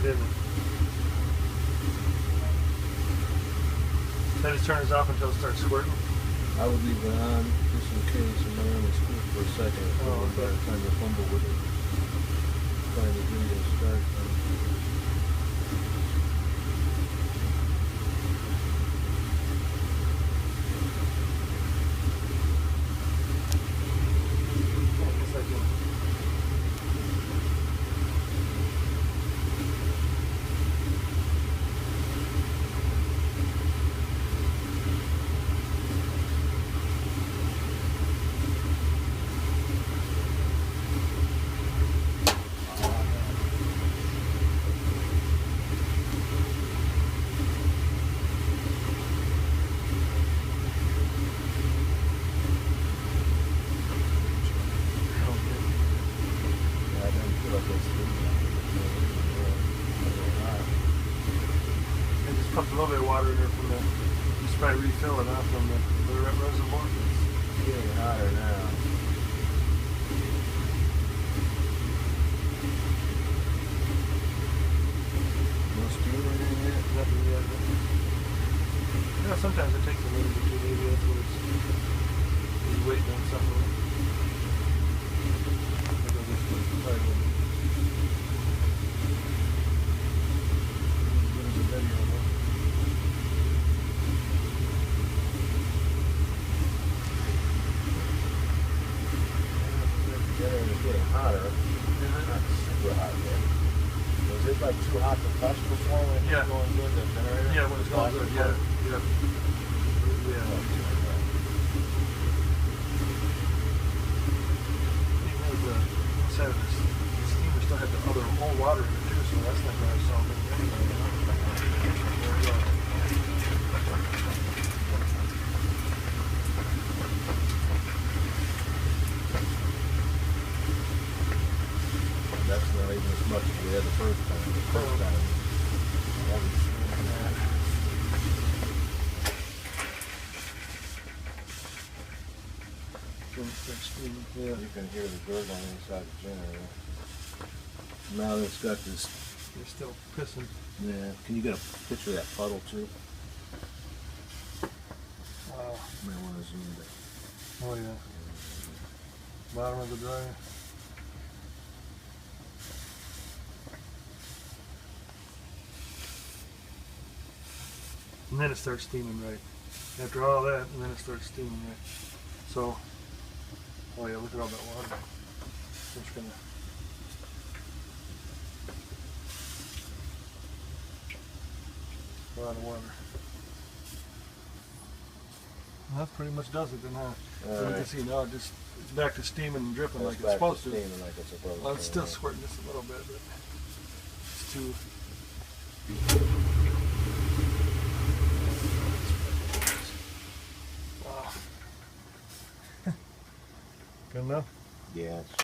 didn't it? Then just turn this off until it starts squirting. I would leave it on just in case, and then only squirt for a second. Oh, okay. By the time you fumble with it, trying to video start. And just pump a little bit of water in there from the, just try to refill it out from the reservoir. It's getting hotter now. No steam in there yet? Nothing yet. Yeah, sometimes it takes a minute or two, maybe that's what it's waiting on something. It's getting hotter. Not super hot yet. Was it like too hot to touch before when it was going good, the generator? Yeah, when it's going good, yeah. Even though the inside of this steamer still had the other whole water in it too, so that's not going to solve it anyway. There we go. That's not even as much as we had the first time. The first time, Yeah. you can hear the gurgling inside the generator. Now it's got this. You're still pissing. Yeah. Can you get a picture of that puddle too? Wow. Might want to zoom it. Oh yeah. Bottom of the dryer. And then it starts steaming right. After all that, and then it starts steaming right. So, oh yeah, look at all that water. I'm just gonna. A lot of water. Well, that pretty much does it then, huh? So you can see now it's back to steaming and dripping like it's supposed to. Well, it's still squirting just a little bit, but it's too. Wow. Good enough? Yeah.